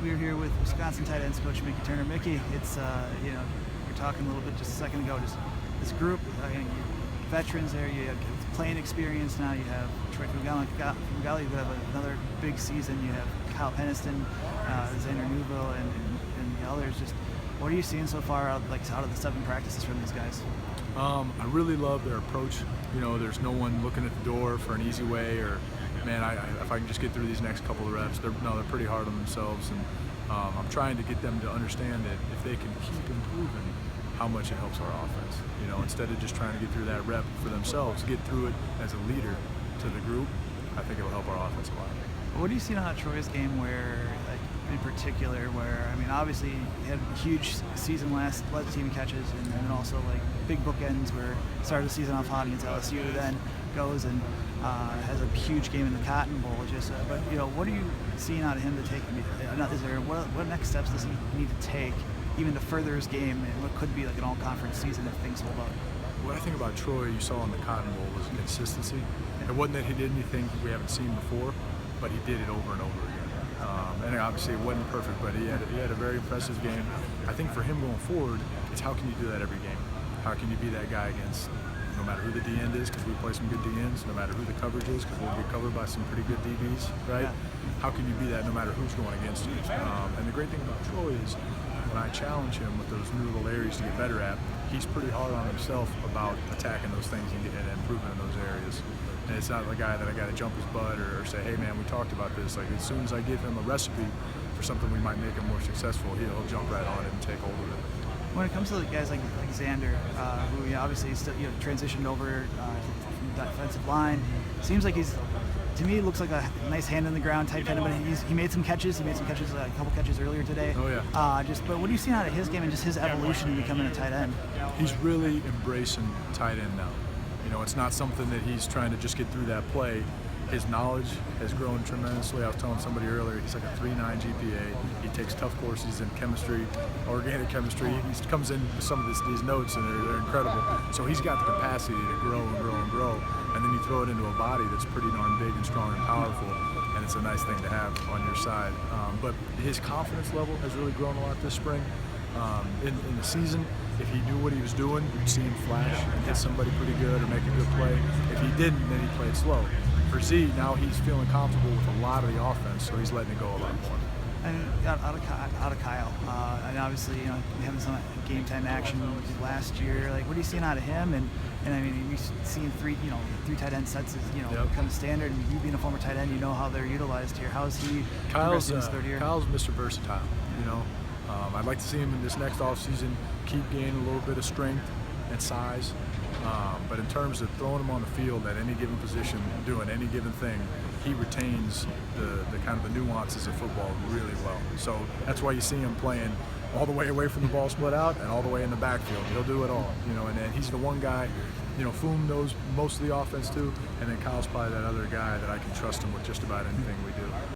We were here with Wisconsin tight ends coach Mickey Turner. Mickey, it's you know, you're talking a little bit just a second ago. Just this group, veterans there. You have playing experience now. You have Troy Fumagalli, who have another big season. You have Kyle Peniston, Zander, Neuville, and the others. Just what are you seeing so far out of the 7 practices from these guys? I really love their approach. You know, there's no one looking at the door for an easy way, or man, if I can just get through these next couple of reps. They're pretty hard on themselves, and I'm trying to get them to understand that if they can keep improving, how much it helps our offense. You know, instead of just trying to get through that rep for themselves, get through it as a leader to the group. I think it'll help our offense a lot. What do you see on Troy's game where, in particular, where, I mean, obviously he had a huge season led the team in catches, and then also big bookends where started the season off hot against LSU, then goes and has a huge game in the Cotton Bowl. But you know, what are you seeing out of him to take? Is there what next steps does he need to take, even to further his game and what could be like an all-conference season if things hold up? What I think about Troy, you saw in the Cotton Bowl, was consistency. It wasn't that he did anything we haven't seen before, but he did it over and over again. And obviously it wasn't perfect, but he had a very impressive game. I think for him going forward, it's how can you do that every game? How can you be that guy against, no matter who the D-end is, because we play some good D-ends, no matter who the coverage is, because we'll get covered by some pretty good DBs, right? Yeah. How can you be that no matter who's going against you? And the great thing about Troy is when I challenge him with those new little areas to get better at, he's pretty hard on himself about attacking those things and improving in those areas. And it's not the guy that I got to jump his butt or say, hey man, we talked about this. Like, as soon as I give him a recipe for something we might make him more successful, he'll jump right on it and take hold of it. When it comes to guys like Zander, who obviously still transitioned over from the defensive line, seems like to me, it looks like a nice hand on the ground type end, but he made some catches. He made some catches, a couple catches earlier today. Oh yeah. But what are you seeing out of his game and just his evolution in becoming a tight end? He's really embracing tight end now. You know, it's not something that he's trying to just get through that play. His knowledge has grown tremendously. I was telling somebody earlier, he's like a 3.9 GPA. He takes tough courses in chemistry, organic chemistry. He comes in with some of these notes, and they're incredible. So he's got the capacity to grow and grow and grow. And then you throw it into a body that's pretty darn big and strong and powerful, and it's a nice thing to have on your side. But his confidence level has really grown a lot this spring. In the season, if he knew what he was doing, you'd see him flash and hit somebody pretty good or make a good play. If he didn't, then he played slow. For Z, now he's feeling comfortable with a lot of the offense, so he's letting it go a lot more. And out of Kyle, and obviously, you know, having some game time action last year. Like, what are you seeing out of him? And I mean, we've seen three tight end sets is kind of standard. And you being a former tight end, you know how they're utilized here. How is he progressing his third year? Kyle's Mr. Versatile. You know, I'd like to see him in this next offseason keep gaining a little bit of strength and size. But in terms of throwing him on the field at any given position, doing any given thing, he retains the kind of the nuances of football really well. So that's why you see him playing all the way away from the ball split out and all the way in the backfield. He'll do it all, you know, and he's the one guy, you know, Fum knows most of the offense too, and then Kyle's probably that other guy that I can trust him with just about anything we do.